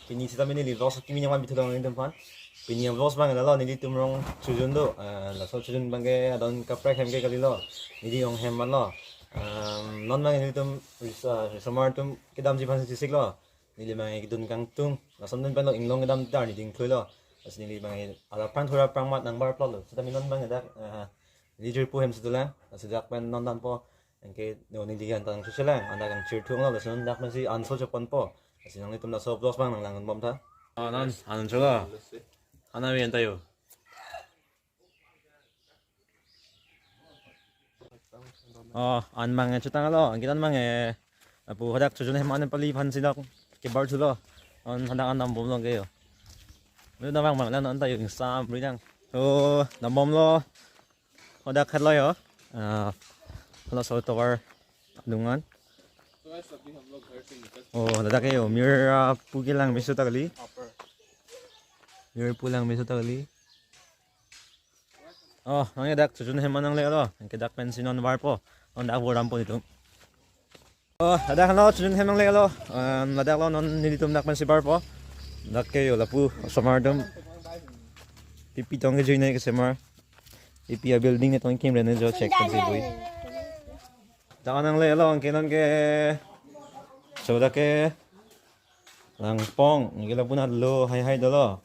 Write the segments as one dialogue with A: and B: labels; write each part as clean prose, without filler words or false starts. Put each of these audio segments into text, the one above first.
A: Pini sita mini li vlogs kimi nyaman bitu dong ini pan. Pini yang vlogs bang lo nili tumrong chujun do. La so chujun bang ke adon kaprek hem ke kali lo. Nili yong hem man lo. Non bang nili tum samar tum kedam jipan sisik lo. Nili bang dun kang tung. La som dun pan lo inglong kedam dar ni ding thui lo. As nili bang ala prang thura prang mat nang bar plot lo. Sita mi non bang dak nili jur pu hem sedulang. Sejak pan non dan po. Engke no nili han tang suselang. Anda kang chir tung lo. Lasun dak man si anso japan po. Kasi nang itum na so vlogs bang nang langon bom ta. 난 아는 저가 하나위 엔다요. 안망에 주당하러 안기단 망에 뭐 하dak 조준해 많은 빨리 반지락 개발 들어 하dak 안 남범로 게요. nếu nó vang là nó tay dùng xa mới đang nằm bom lo hadak hadloyo lo so tower đúng không? Hadak cái mirror pugilang misu tagali. Mirror pulang misu tagali. Nangya dak jujun heman nang leo ang kedak pensinon war po on dak boram po nito. Hadak lo jujun heman leo ladak lo non nilitum dak pensi bar po. Dak kayo lapu samardom pipi tong ke join ke semar. Pipi building ne tong kim rene jo check pensi boy. Dak nang leo ang kenon ke so dak ke lang pong ngila puna lo hai dolo.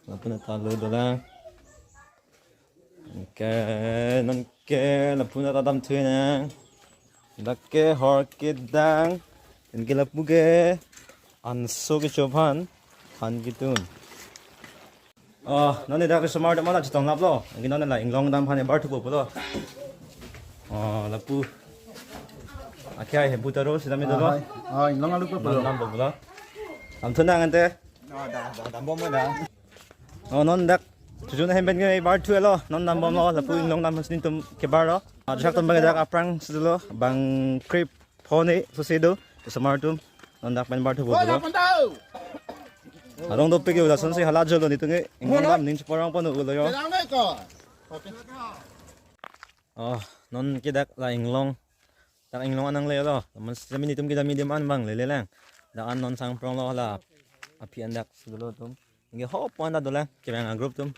A: Lapuna talo dolang. Nonke lapuna tadam tuenang. Dakke horke dang. Nonke lapuge anso ke chopan han kitun. Nonne dak smart mala chitong laplo. Ngi nonne la inglong dam phane bar thupo polo. Lapu akhya he butaro sidami dolo.
B: Inglong alu ko polo.
A: Nam bola. Am thunang ante.
B: Dam bom mo da.
A: Non dak jujun hem ben ke bar thu lo non dam bom lo la pu long dam sin tum ke bar lo jak tum bang dak aprang sulo bang krip phone so sedo smart tum non dak ben bar thu bo lo adong do pe ke la son se hala jo lo ni tunge ngom dam ning porang pon lo yo non ke dak la inglong anang le lo man se mi ni tum ke da mi dem an bang le lang da an non sang prong lo la api andak sulo tum nge hop anda dola kaya nga group tum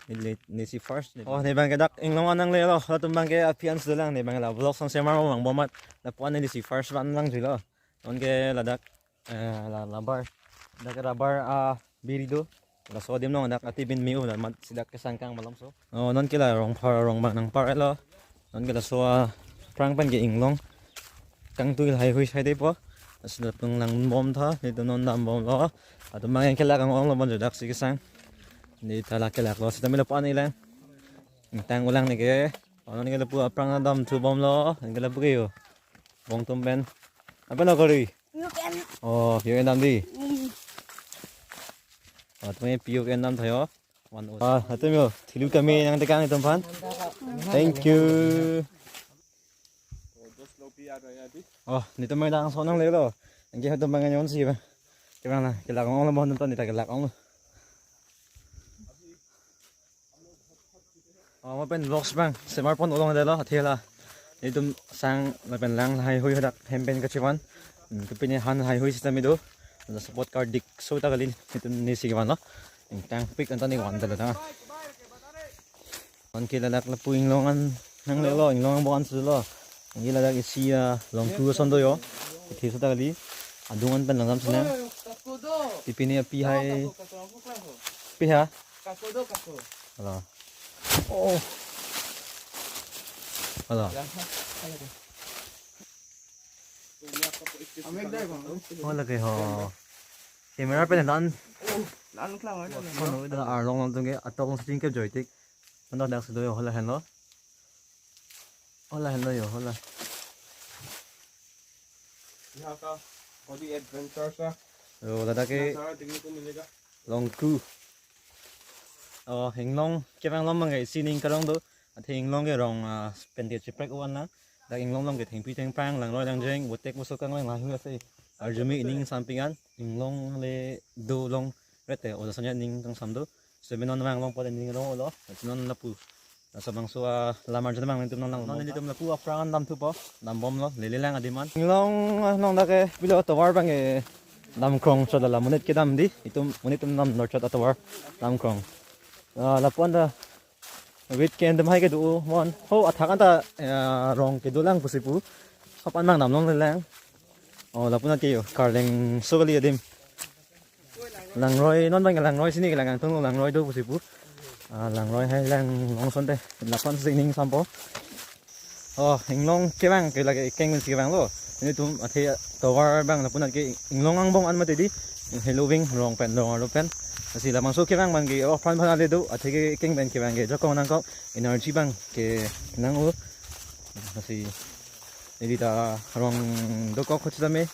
A: ni si first ne bang kedak inglong anang le lo tum bang ke appearance dolang ne bang la vlog sang semar mo bang bomat la puan ni si first ban lang jilo on ke ladak la bar dak bar birido la sodium no dak atibin miu la mat sidak ke sangkang malam so non ke la rong bang nang par lo non ke la so prang pan ke inglong kang tu hai hui sai de po asla pung lang bom tha ni to non dam bom lo atum mang kelak ang ong lo bon dak sige sang ni tala kelak lo sita mila pa ni lang tang ulang ni ke ono ni ke pu aprang dam tu bom lo ang ke pu ke yo bong tum ben apa no kori piu en dam di tum piu en dam thayo atum yo thilu kami yang tekang itum pan thank you nito may dang sonang lelo ang gihat tum bangan yon si ba kaya kelak ong lo bon tum ni ta kelak ong lo mà bên vlogs bang smartphone ulong đây lo thế là đi tum sang là bên lang hai hui hadak hem ben kachiwan cái bên han hai hui system itu là support card dik so ta galin itu ni sigawan lo tang pick antani wan dala ta on kila lak la puing longan nang le lo long bon su lo ngi la dak isi long tu son do yo thế so ta gali adungan pen langam sina tipini pi hai pi ha ala Wala. Wala kay ho. Camera pe nan. Nan klang rồi. Nó da long long tung ke atong sting ke joytik. Nó dak su do yo hola hen lo. Hola hen lo yo hola.
B: यहाँ का बड़ी एडवेंचर सा
A: दादा के
B: सारा देखने को मिलेगा
A: long ku hình long cái vang long mà ngày xin in cái long đó thì hình long cái rong pentia chip break one là đã hình long cái thành pi thành pang làng loi làng jeng một tek một số căng làng hứa say ở dưới mỹ ninh sampingan hình long le do long rete ở sân nhà ninh trong sắm đó rồi bên non vang long po ninh long đó non là pu sa bang so lamar jana mang tum non non tum la pu afran dam tu po dam bom lo le lang adiman hình long long da ke bilo to war bang lam krong cho la munit ke dam di itum munit nam nor cho atawar lam krong lapuan da wit ken dam hai ke du mon ho athakan ta rong ke du lang pusipu kapan mang nam long le lang lapuna ke yo karleng sogali adim lang roi non bang lang roi sini ke lang tung lang roi du pusipu lang roi hai lang long son de lapan sing sampo inglong ke bang ke lagi keng si bang lo ini tum ate tawar bang lapuna ke inglong ang bong an mate di helowing rong pen asi lamang so ke bang bang ke fan bhan ale do ate ke keng ben ke bang ke joko nang ko energy bang ke nang o asi ini ta rong do ko khot dame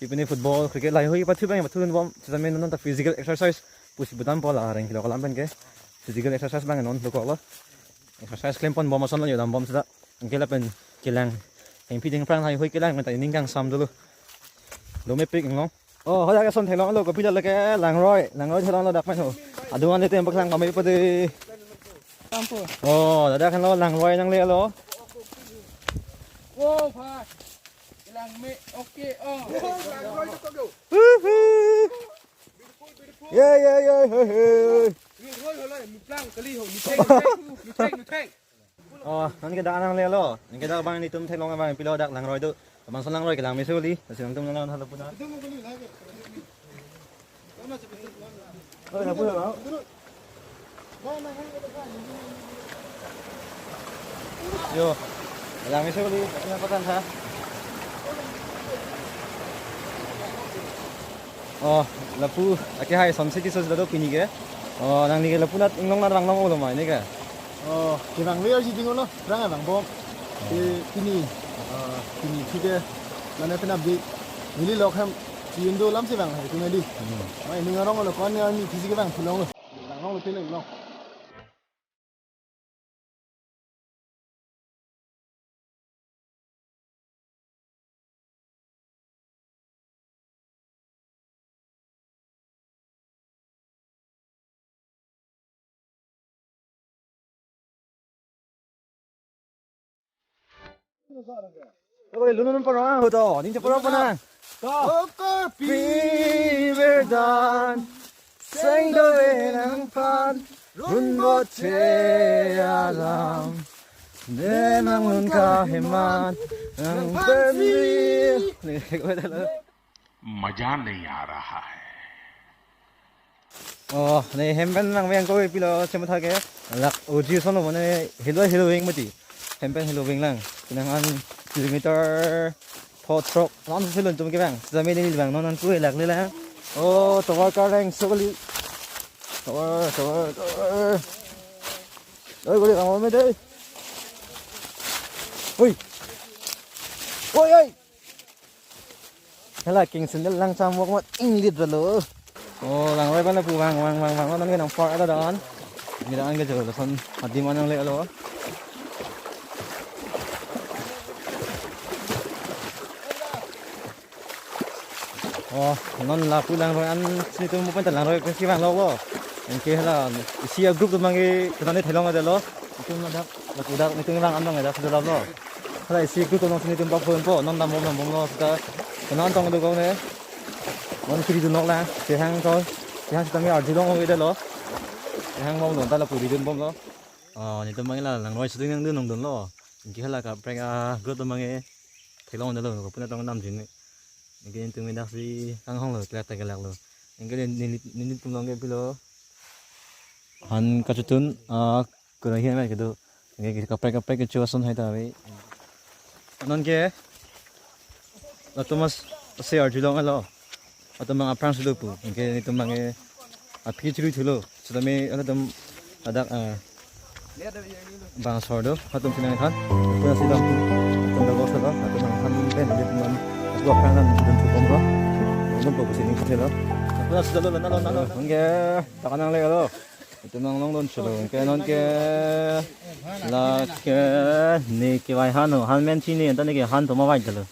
A: ipini football cricket lai hoi pathu bang pathu bom dame non ta physical exercise pusi budam pola reng kilo kalam ben ke physical exercise bang non do ko lo exercise klempon bom son lo yo dam bom sa angke la pen kelang eng piding prang hai hoi kelang men ta ning kang sam dulu do me pik ngong hoya ka son thelong lo ko pila la ke lang roi thelong lo dak pen ho aduan le tem baklang kami pade
C: Tampo.
A: dadak kan lo lang roi nang le lo
C: Wow, Pak. Ilang me. Okay, oh.
A: yeah nan ke dak nang le lo nan ke dak bang ni tum thelong bang pilo dak lang roi do bang son lang roi ke lang me suli asim tum lang halo puna lapuna lo yo lang me suli apa patan ha lapu ake hai son city sos do pini ke nang ni ke lapuna inglong na rang long lo mai ni ke
B: Kibang liar sih tinggal lo, berang bang bom. Kini kita mana pernah beli beli lok ham Indo lam sih bang, itu ngadi. Ini orang lo kan ni fisik bang, pulang lo, lang lo pilih lo.
A: lunun parang ho to ning parang pana Verdad Sang doe nang pan run bo che alam de mang nun ka heman ang permi
D: मजा नहीं आ रहा है
A: nei hempen nang meng ko pilo chemotha ke lak oji sono mane helowing mati hempen helowing lang kinangan kilometer po trok non selun tum ke bang zame ni bang non ku lak le lang tawar ka reng sogli tawar oi goli kam me dei oi hela king sendel lang cham wok mat inglit lo lang roi ban pu wang non ke nang por ada dan ni dan ke jolo son adi manang le lo non la pu lang roi an si tu mo pen lang roi ke bang lo en ke hela sia group tu mangi kana thelong ade lo tu na dak la pu dak ni tu lang an dong ada su lo hela sia group tu nong sini tu pa phon po non dam bom lo sta kana an tong do ko ne mon kri du nok la ke hang thôi ke hang tang ya ji dong ho ide lo ke hang mong don ta la pu ri dun bom lo ni tu mangi la lang roi su tu nang du nong don lo ke hela ka prek group tu mangi thelong ade lo ko pu na tong nam jing ini tu minyak si kang hong lo kelihatan kelak lo ini tu long ke pilo han kacutun kurang hian mai kedo ini kapek ke cuason hai ta we non ke Thomas se arjulong alo atau mang aprang sudu pu ini tu mang api curu chulo sedame ada tem ada bang sordo atau sinang kan punya sidang tu dago sa atau mang kan ben dia teman gua kan dan cukup bro nunggu po sini kasi lo aku na sudah lo nalo nge takanang le lo itu nang long don chulo ke non ke la ke ni ke wai hanu han men chini enta ni ke han to ma wai jalo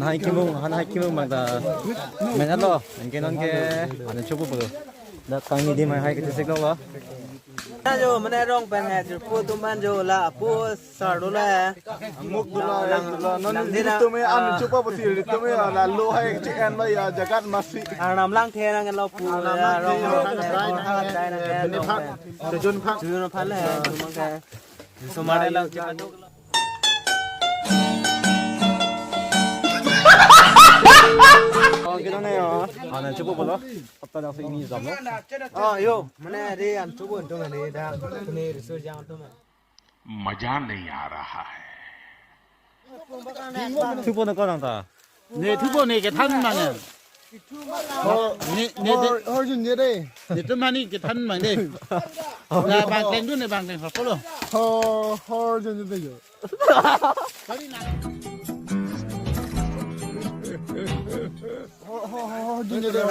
A: han hai kimung mang da men lo engke non ke an chupu bu da kang ni dim hai ke sik lo
E: जो मैंने रंग पहन है जो पो तुम बन जो ला पो साड़ो ला
B: muk dula ya dula non dito me an chupa pati dito me la lo hai chicken ba ya jagat masi
E: नाम लांग थे ना लो पो रंग
B: sejun phak
E: जुन फल है तुम के सुमारे ला चिपन
A: cái đó này anh chụp bộ đó tập tao phải đi dòng đó
E: यो मैंने रे अन चुबो तो मैंने दा तूने रिसर्च जान तो मैं
D: मजा नहीं आ रहा है
A: chụp bộ nó có thằng ta
F: 네 투보네 게 탄망은
B: hor jun je đây
F: 네 뚜마니 게 탄망네 나 방땡 눈에 방땡 헐fol로
B: hor jun je đây hor jun je đây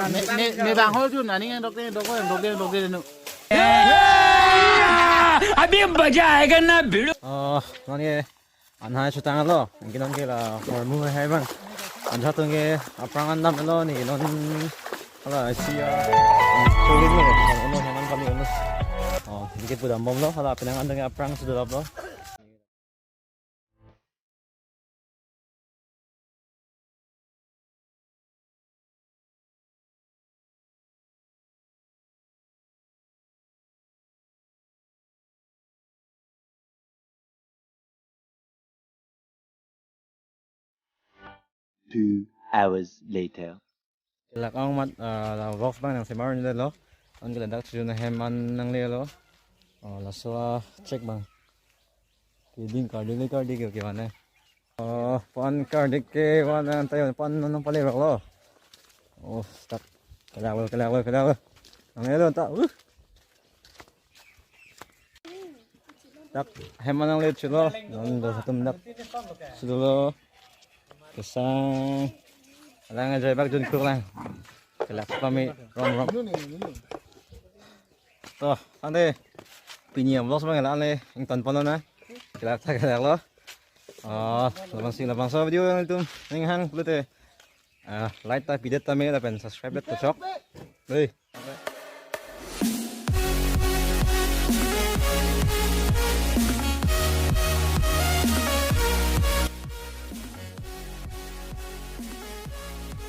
F: 네방 헐준 아니게 독대 너
A: nó nghe anh hai chụp tang lo cái nó kia là hồi mua hay bang anh cho tôi nghe apang anh năm lo này nó là xia chơi cái này nó hay nó kami nó cái bữa đầm bom lo là penang anh dengan apang sudah lo
G: Two hours later.
A: lạc ông mặt là vlog bang yang semar ni lo ang gila dak tu na heman nang le lo la so check bang ki card di ke mana pan card ke wana tayo pan nang pale lo stuck kala ang le ta dak heman nang le chulo non do satum dak sulo kesang lang aja bag jun kruk lang kelak kami rom to ande pinyam los bang la le ing ton pon na kelak lo labang so video yang itu ning hang lute like ta video ta me la pen subscribe to chok đây